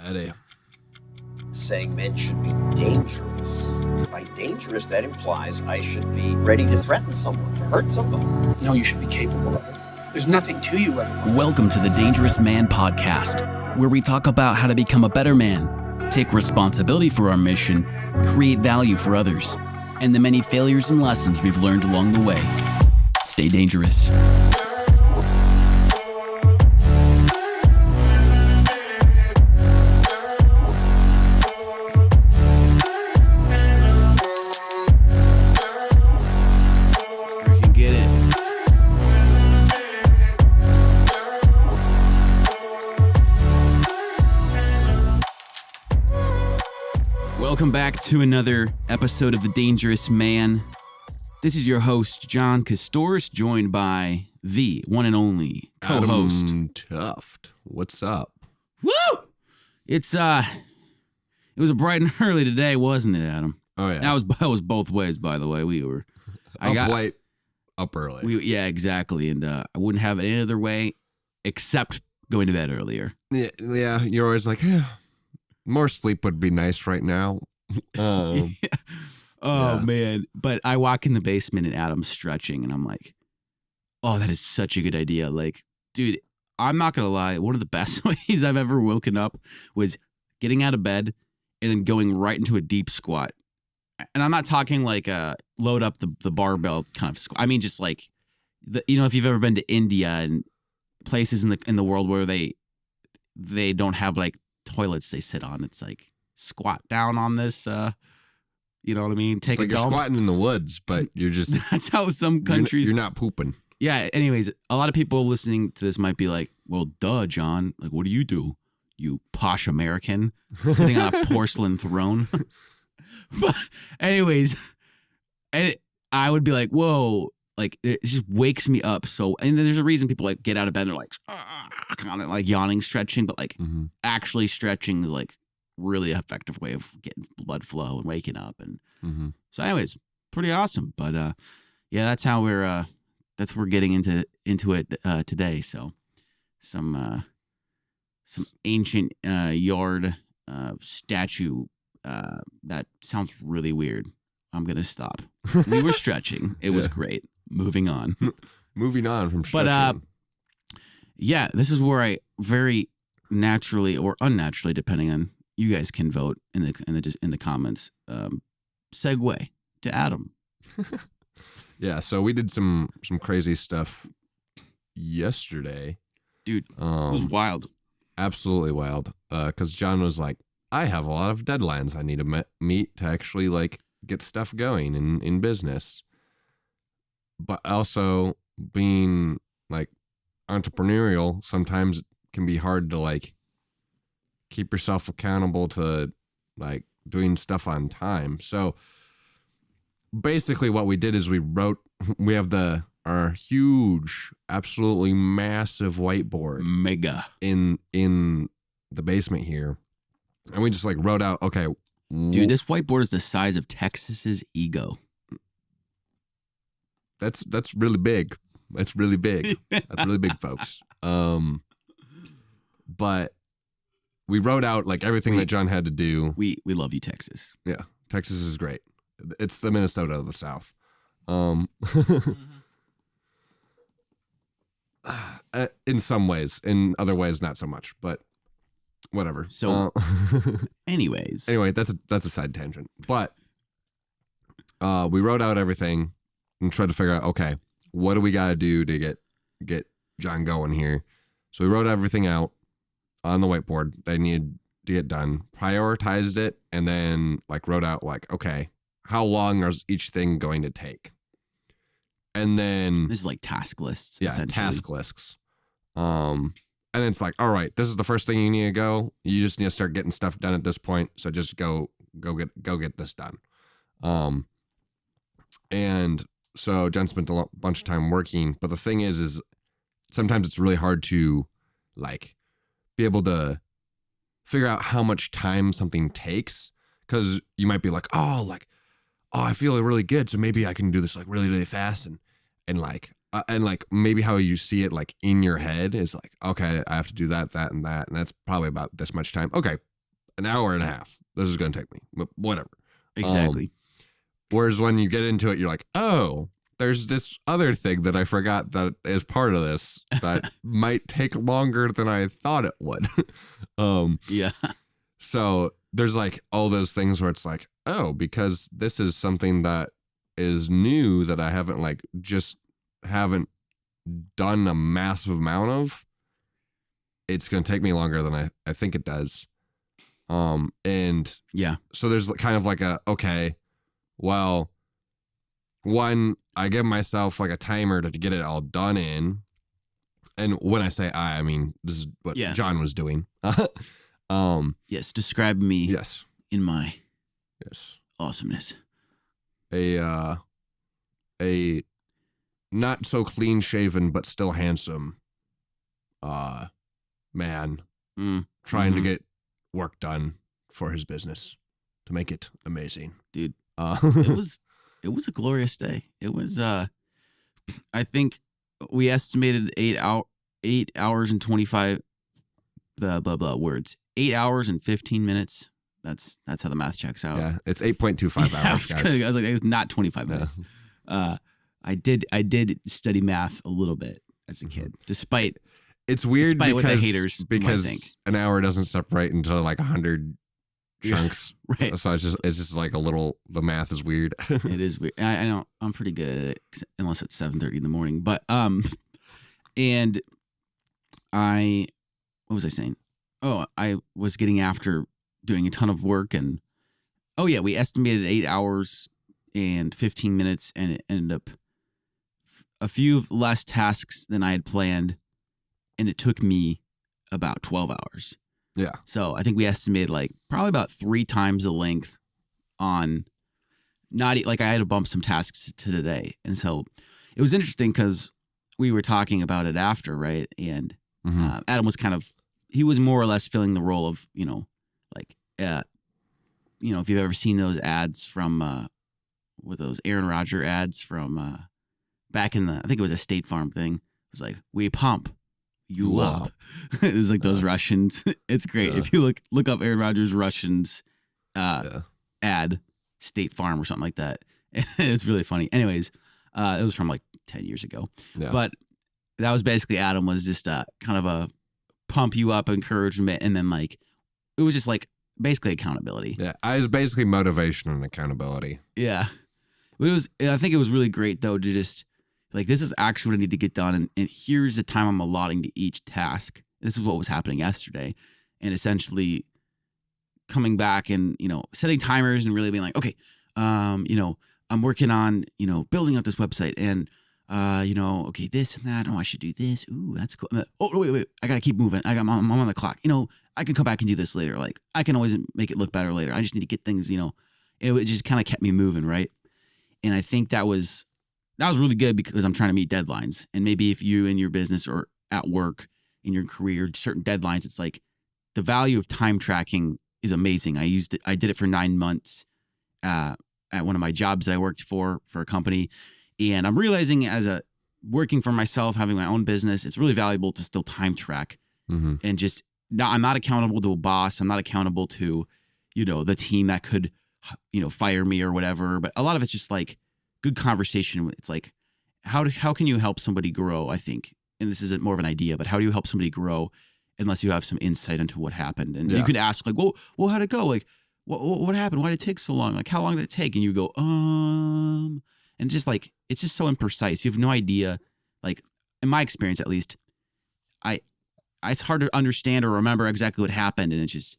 Ready. Saying men should be dangerous. By dangerous, that implies I should be ready to threaten someone, to hurt somebody. No, you should be capable of it. There's nothing to you otherwise. Welcome to the Dangerous Man Podcast, where we talk about how to become a better man, take responsibility for our mission, create value for others, and the many failures and lessons we've learned along the way. Stay dangerous. Welcome back to another episode of The Dangerous Man. This is your host, John Kostohris, joined by the one and only co-host, Adam Thooft. What's up? Woo! It was a bright and early today, wasn't it, Adam? Oh yeah. That was both ways, by the way. Up early. Yeah, exactly. And I wouldn't have it any other way except going to bed earlier. Yeah. You're always like, more sleep would be nice right now. Oh Yeah. man. But I walk in the basement and Adam's stretching and I'm like, oh, that is such a good idea. Like, dude, I'm not going to lie. One of the best ways I've ever woken up was getting out of bed and then going right into a deep squat. And I'm not talking like load up the barbell kind of squat. I mean, just like, if you've ever been to India and places in the world where they don't have like toilets they sit on, it's like squat down on this, you know what I mean? It's like you're squatting in the woods, but you're just... That's how some countries... You're not pooping. Yeah, anyways, a lot of people listening to this might be like, well, duh, John. Like, what do? You posh American sitting on a porcelain throne? But anyways, I would be like, whoa, like it just wakes me up. So, and then there's a reason people like get out of bed and they're like, kind of like yawning, stretching, but like actually stretching is like really effective way of getting blood flow and waking up. And so anyways, pretty awesome. But yeah, that's how we're getting into it today. So some ancient yard statue that sounds really weird. I'm gonna stop. We were stretching. It was great. Moving on. Moving on from stretching. But yeah, this is where I very naturally or unnaturally, depending on you guys can vote in the comments. Segue to Adam. Yeah, so we did some crazy stuff yesterday. Dude, it was wild. Absolutely wild. Because John was like, I have a lot of deadlines I need to meet to actually like get stuff going in business. But also being like entrepreneurial sometimes can be hard to like keep yourself accountable to like doing stuff on time. So basically what we did is we have our huge, absolutely massive whiteboard. Mega. In the basement here. And we just like wrote out, okay. Dude, this whiteboard is the size of Texas's ego. That's really big. That's really big. That's really big, folks. But we wrote out like everything that John had to do. We love you, Texas. Yeah, Texas is great. It's the Minnesota of the South. In some ways, in other ways, not so much. But whatever. So, anyway, that's a side tangent. But we wrote out everything and tried to figure out, okay, what do we got to do to get John going here? So we wrote everything out on the whiteboard that needed to get done, prioritized it, and then like wrote out like, okay, how long is each thing going to take? And then this is like task lists. Yeah, task lists. And then it's like, all right, this is the first thing you need to go. You just need to start getting stuff done at this point. So just go get this done. And so Jen spent a bunch of time working, but the thing is sometimes it's really hard to like be able to figure out how much time something takes, because you might be like, oh, I feel really good, so maybe I can do this like really, really fast, and like maybe how you see it like in your head is like, okay, I have to do that, and that's probably about this much time. Okay, an hour and a half. This is going to take me, but whatever. Exactly. Whereas when you get into it, you're like, oh, there's this other thing that I forgot that is part of this that might take longer than I thought it would. Yeah. So there's like all those things where it's like, oh, because this is something that is new that I haven't haven't done a massive amount of, it's going to take me longer than I think it does. And yeah, so there's kind of like okay, well, one, I give myself like a timer to get it all done in. And when I say I mean, this is what John was doing. Yes. Describe me. Yes. In my awesomeness. awesomeness. A not so clean shaven, but still handsome, man trying to get work done for his business to make it amazing. Dude, it was a glorious day. It was, I think we estimated 8 hours and 25, words, 8 hours and 15 minutes. That's how the math checks out. Yeah. It's 8.25 hours, guys. I was like, it's not 25 minutes. I did study math a little bit as a kid, despite it's weird what the haters because might think. An hour doesn't separate into like 100 chunks. Right. So it's just like a little, the math is weird. It is weird. I know I'm pretty good at it unless it's 7:30 in the morning. But and what was I saying? Oh, I was getting after doing a ton of work, and we estimated 8 hours and 15 minutes, and it ended up a few less tasks than I had planned, and it took me about 12 hours. Yeah. So I think we estimated like probably about 3 times the length on I had to bump some tasks to today. And so it was interesting because we were talking about it after, right? And Adam was he was more or less filling the role of, if you've ever seen those ads from, with those Aaron Rodgers ads from back in I think it was a State Farm thing. It was like, we pump you up. It was like those Russians. It's great. If you look up Aaron Rodgers Russians ad, State Farm or something like that. It's really funny. Anyways, it was from like 10 years ago. Yeah. But that was basically Adam was just kind of a pump you up encouragement, and then it was just basically accountability. Yeah, I was basically motivation and accountability. Yeah. I think it was really great though to just this is actually what I need to get done, and here's the time I'm allotting to each task. This is what was happening yesterday, and essentially coming back and setting timers and really being like, okay, I'm working on building up this website, and okay, this and that. Oh, I should do this. Ooh, that's cool. Oh, wait, I gotta keep moving. I'm on the clock. I can come back and do this later. I can always make it look better later. I just need to get things. It just kind of kept me moving, right? And I think that was really good because I'm trying to meet deadlines. And maybe if you in your business or at work in your career, certain deadlines, it's like the value of time tracking is amazing. I did it for 9 months at one of my jobs that I worked for a company. And I'm realizing working for myself, having my own business, it's really valuable to still time track and just I'm not accountable to a boss. I'm not accountable to, the team that could, fire me or whatever. But a lot of it's just good conversation. It's how can you help somebody grow? I think, and this isn't more of an idea, but how do you help somebody grow unless you have some insight into what happened? And you could ask well, how'd it go? What happened? Why did it take so long? How long did it take? And you go, and just it's just so imprecise. You have no idea. In my experience, at least, it's hard to understand or remember exactly what happened, and it gets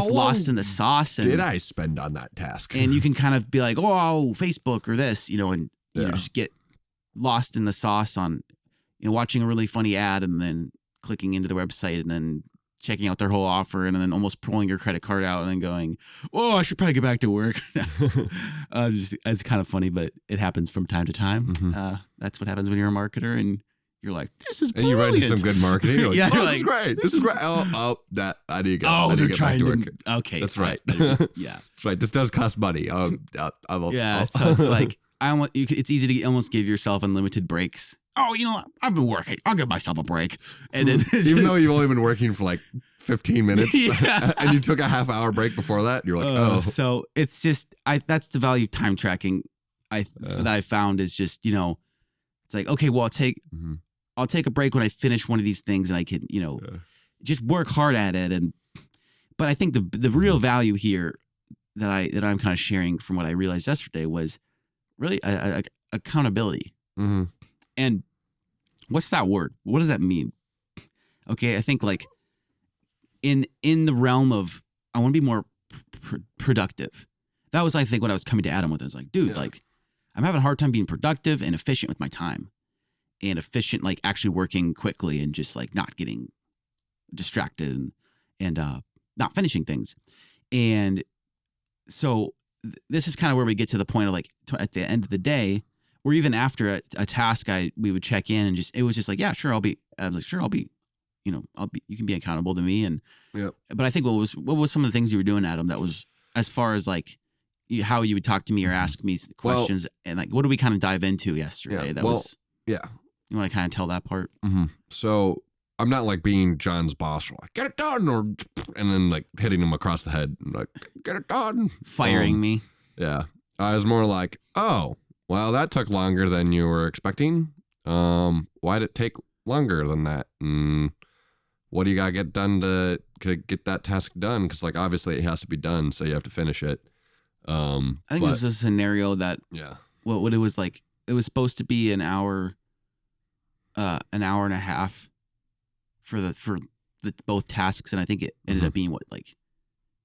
lost in the sauce. And did I spend on that task? And you can kind of be like, oh, Facebook or this, and just get lost in the sauce on, watching a really funny ad and then clicking into the website and then checking out their whole offer and then almost pulling your credit card out and then going, oh, I should probably get back to work. It's kind of funny, but it happens from time to time. That's what happens when you're a marketer and you're like, this is brilliant. And you run some good marketing. You're you're this is great. This is great. That I need to go. Oh, they're trying to get okay. That's right. Yeah. That's right. This does cost money. So it's it's easy to almost give yourself unlimited breaks oh, I've been working. I'll give myself a break. And then even though you've only been working for like 15 minutes Yeah. and you took a half-hour break before that, you're like, oh. So it's just, that's the value of time tracking that I found is just, it's like, okay, well, I'll take a break when I finish one of these things and I can, just work hard at it. But I think the real value here that I'm kind of sharing from what I realized yesterday was really accountability. Mm-hmm. And what's that word? What does that mean? Okay, I think like in the realm of I want to be more productive. That was, I think, what I was coming to Adam with. I was like, dude, like I'm having a hard time being productive and efficient with my time, and efficient, like actually working quickly and just like not getting distracted and not finishing things. And so this is kind of where we get to the point of like at the end of the day, or even after a task, we would check in and it was just like, yeah, sure, I'll be, you can be accountable to me. And, but I think what was some of the things you were doing, Adam, that was as far as like how you would talk to me or ask me questions and like, what did we kind of dive into yesterday? You want to kind of tell that part? Mm-hmm. So I'm not like being John's boss, like, get it done, and then like hitting him across the head, like, get it done. Firing me. Yeah. I was more like, oh, well, that took longer than you were expecting. Why'd it take longer than that? And what do you got to get done to get that task done? Because like, obviously it has to be done, so you have to finish it. I think it was a scenario that, what it was like, it was supposed to be an hour and a half for the both tasks, and I think it ended up being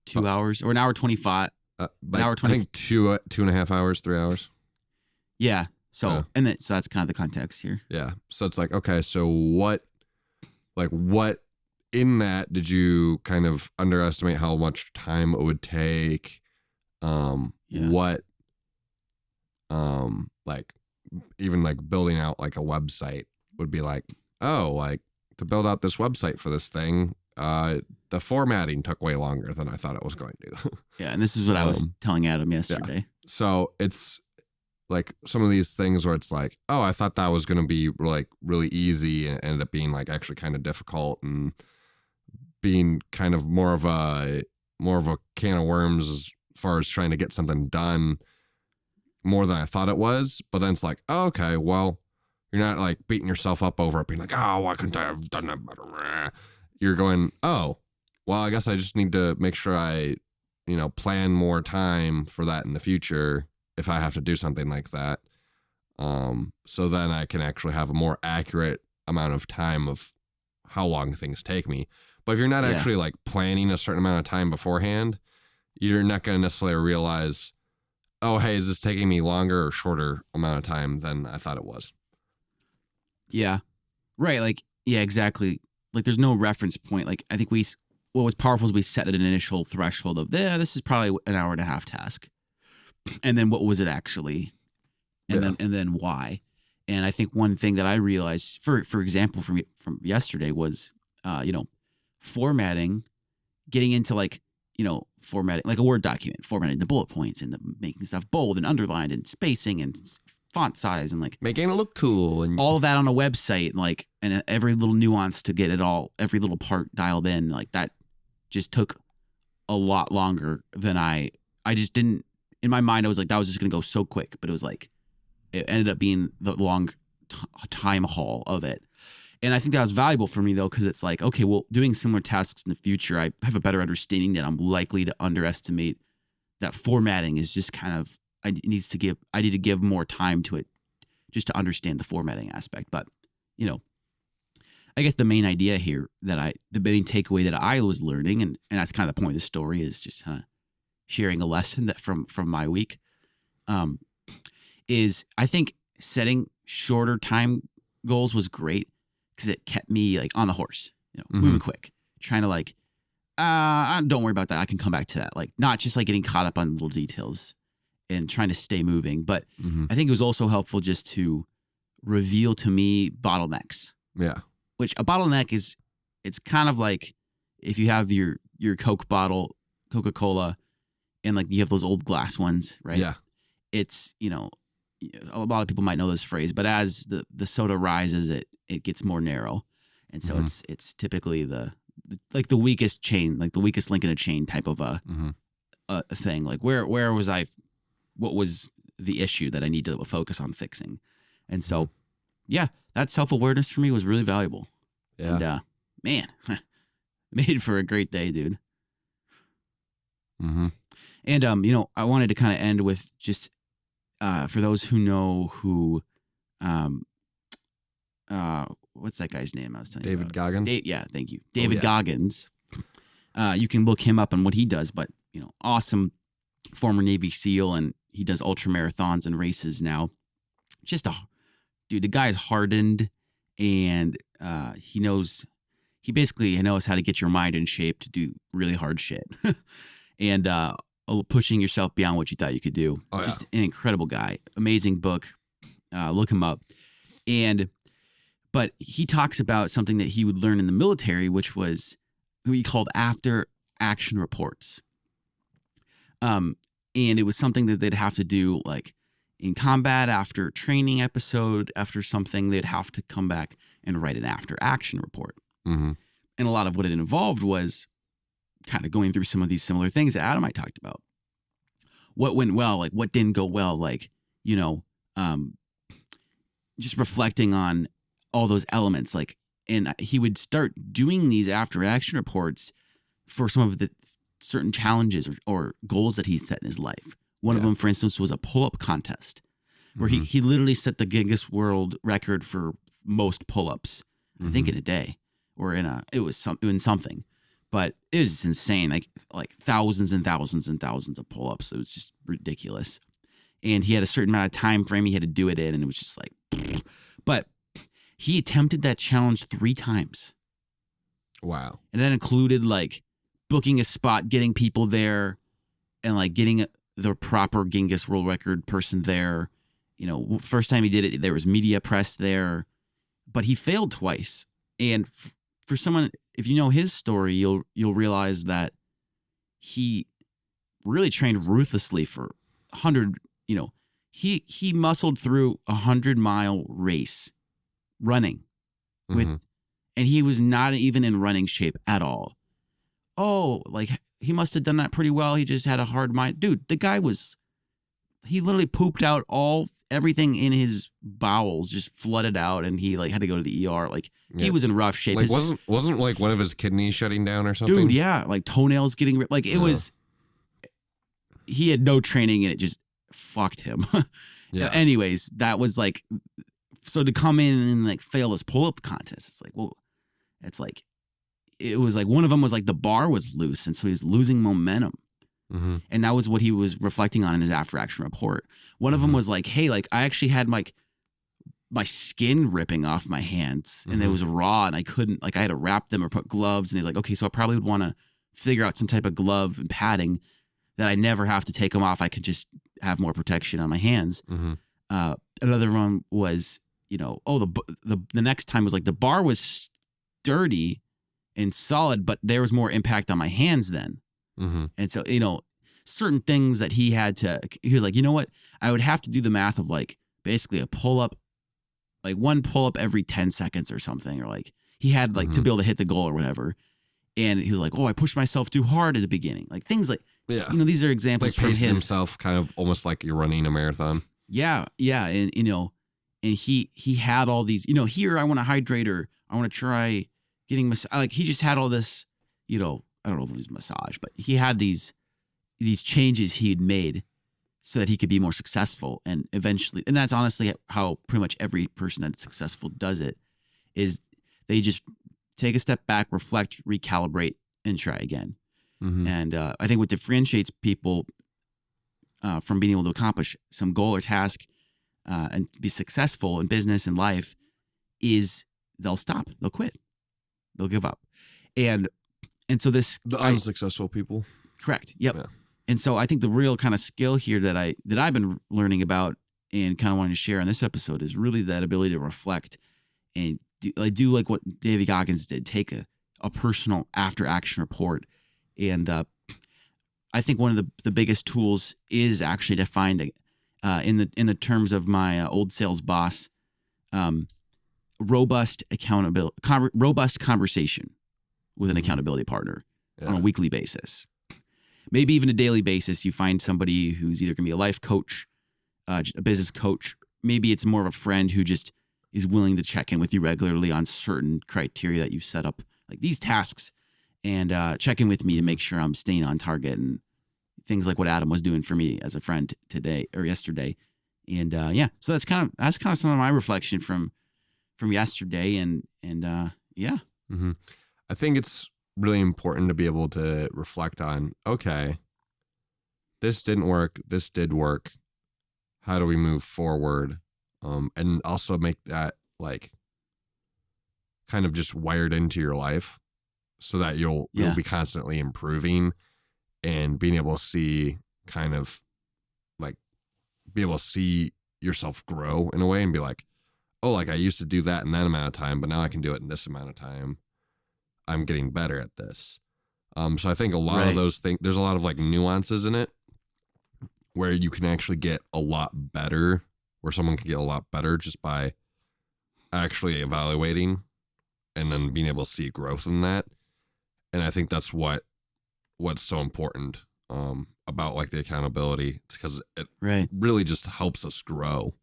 2 hours or an hour 25. An hour 20. I think 2.5 hours, 3 hours. Yeah. So so that's kind of the context here. Yeah. So it's like, okay, so what in that did you kind of underestimate how much time it would take? What like even like building out like a website would be like, oh, like to build out this website for this thing, the formatting took way longer than I thought it was going to. Yeah, and this is what I was telling Adam yesterday. Yeah. So it's like some of these things where it's like, oh, I thought that was going to be like really easy, and it ended up being like actually kind of difficult and being kind of more of a can of worms as far as trying to get something done more than I thought it was. But then it's like, oh, okay, well, you're not like beating yourself up over it, being like, oh, why couldn't I have done that better? You're going, oh, well, I guess I just need to make sure I, plan more time for that in the future if I have to do something like that. So then I can actually have a more accurate amount of time of how long things take me. But if you're not actually like planning a certain amount of time beforehand, you're not going to necessarily realize, oh, hey, is this taking me longer or shorter amount of time than I thought it was? Yeah. Right. Like, yeah, exactly. Like there's no reference point. Like I think what was powerful is we set an initial threshold of, this is probably an hour and a half task. And then what was it actually? And then why? And I think one thing that I realized, for example, from yesterday was, formatting, getting into formatting, like a Word document, formatting the bullet points and making stuff bold and underlined and spacing and font size and making it look cool and all of that on a website and every little nuance to get it all, every little part dialed in, like that just took a lot longer than I just didn't, in my mind, I was like, that was just going to go so quick, but it was like, it ended up being the long time haul of it. And I think that was valuable for me though, because it's like, okay, well, doing similar tasks in the future, I have a better understanding that I'm likely to underestimate that formatting is just kind of, I need to give more time to it just to understand the formatting aspect. But, I guess the main idea here the main takeaway that I was learning, and that's kind of the point of the story, is just kind of sharing a lesson that from my week, is I think setting shorter time goals was great because it kept me like on the horse, moving quick, trying to don't worry about that. I can come back to that. Like not just like getting caught up on little details and trying to stay moving. But I think it was also helpful just to reveal to me bottlenecks. Yeah. Which a bottleneck is, it's kind of like if you have your Coke bottle, Coca-Cola, and like you have those old glass ones, right? Yeah. It's, a lot of people might know this phrase, but as the soda rises, it gets more narrow. And so it's typically the weakest chain, like the weakest link in a chain type of a thing. Like where was I? What was the issue that I need to focus on fixing? And so, yeah, that self-awareness for me was really valuable. Yeah. And man, made for a great day, dude. Mm-hmm. And I wanted to kind of end with just for those who know who, what's that guy's name I was telling you David about? Goggins. Yeah, thank you, David Goggins. You can look him up on what he does, but awesome former Navy SEAL, and he does ultra marathons and races now. Just dude, the guy's hardened, and he basically knows how to get your mind in shape to do really hard shit, and pushing yourself beyond what you thought you could do. Just an incredible guy, amazing book. Look him up, but he talks about something that he would learn in the military, which was who he called after action reports. And it was something that they'd have to do like in combat, after a training episode, after something, they'd have to come back and write an after action report. Mm-hmm. And a lot of what it involved was kind of going through some of these similar things that Adam and I talked about. What went well, like what didn't go well, like, just reflecting on all those elements. Like, and he would start doing these after action reports for some of the certain challenges or goals that he set in his life. One of them, for instance, was a pull-up contest where he literally set the Guinness World Record for most pull-ups, I think in a day, or it was something, but it was insane. Like thousands and thousands and thousands of pull-ups. It was just ridiculous. And he had a certain amount of time frame he had to do it in, and it was just like, but he attempted that challenge 3 times. Wow. And that included like booking a spot, getting people there, and like getting the proper Guinness World Record person there. First time he did it, there was media press there, but he failed twice. And for someone, if you know his story, you'll realize that he really trained ruthlessly for 100. He muscled through 100-mile race running and he was not even in running shape at all. Oh, like he must have done that pretty well. He just had a hard mind. Dude, the guy he literally pooped out everything in his bowels, just flooded out, and he like had to go to the ER. Like he was in rough shape. Like wasn't like one of his kidneys shutting down or something? Dude, yeah, like toenails getting like it was. He had no training, and it just fucked him. Yeah. Anyways, that was like, so to come in and like fail this pull-up contest, it's like, well, it was like one of them was like the bar was loose, and so he was losing momentum. And that was what he was reflecting on in his after action report. One of them was like, hey, like I actually had my skin ripping off my hands, and it was raw, and I couldn't, like I had to wrap them or put gloves. And he's like, okay, so I probably would want to figure out some type of glove and padding that I never have to take them off. I could just have more protection on my hands. Another one was, the next time was like the bar was sturdy and solid, but there was more impact on my hands then. And so, certain things that he was like, you know what? I would have to do the math of like basically a pull up, like one pull up every 10 seconds or something. Or like he had like to be able to hit the goal or whatever. And he was like, oh, I pushed myself too hard at the beginning. Like things like, these are examples like from pacing his himself, kind of almost like you're running a marathon. Yeah. And he had all these, here I want to hydrate, or I want to try getting like he just had all this, I don't know if it was massage, but he had these changes he had made so that he could be more successful. And eventually, and that's honestly how pretty much every person that's successful does it, is they just take a step back, reflect, recalibrate, and try again. And I think what differentiates people from being able to accomplish some goal or task and be successful in business and life is they'll stop, they'll quit, they'll give up. And so the unsuccessful people. Correct. Yep. Yeah. And so I think the real kind of skill here that I've been learning about and kind of wanting to share on this episode is really that ability to reflect and do like what David Goggins did, take a personal after action report. And I think one of the biggest tools is actually to find in the terms of my old sales boss, robust conversation with an accountability partner on a weekly basis. Maybe even a daily basis. You find somebody who's either going to be a life coach, a business coach. Maybe it's more of a friend who just is willing to check in with you regularly on certain criteria that you set up, like these tasks, and check in with me to make sure I'm staying on target, and things like what Adam was doing for me as a friend today or yesterday. And so that's kind of some of my reflection from yesterday, and yeah. Mm-hmm. I think it's really important to be able to reflect on, okay, this didn't work, this did work. How do we move forward? And also make that like kind of just wired into your life so that you'll be constantly improving and being able to see kind of like be able to see yourself grow in a way and be like, oh, like I used to do that in that amount of time, but now I can do it in this amount of time. I'm getting better at this. So I think a lot of those things, there's a lot of like nuances in it where you can actually get a lot better, where someone can get a lot better just by actually evaluating and then being able to see growth in that. And I think that's what's so important about like the accountability. It's because it really just helps us grow.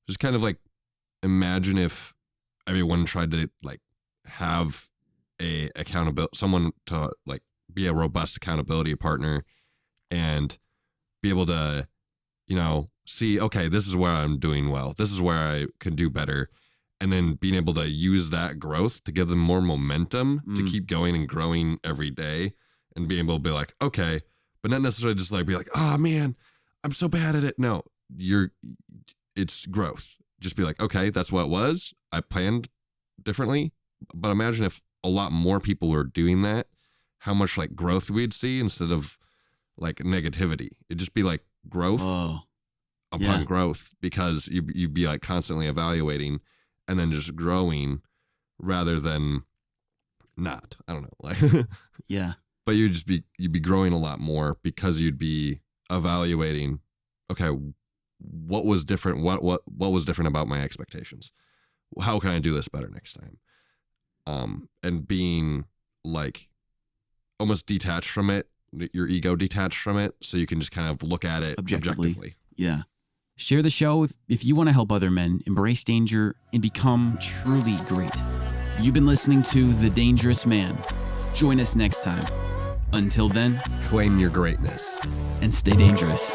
Just kind of like imagine if everyone tried to like have someone to like be a robust accountability partner and be able to, see, okay, this is where I'm doing well. This is where I can do better. And then being able to use that growth to give them more momentum to keep going and growing every day and being able to be like, okay, but not necessarily just like be like, oh man, I'm so bad at it. No, it's growth. Just be like, okay, that's what it was. I planned differently. But imagine if a lot more people were doing that, how much like growth we'd see instead of like negativity. It'd just be like growth upon growth, because you'd be like constantly evaluating and then just growing rather than not. I don't know. Like yeah. But you'd be growing a lot more because you'd be evaluating, okay, what was different? What was different about my expectations? How can I do this better next time? And being like almost detached from it, your ego detached from it, so you can just kind of look at it objectively. Yeah. Share the show if you want to help other men embrace danger and become truly great. You've been listening to The Dangerous Man. Join us next time. Until then, claim your greatness and stay dangerous.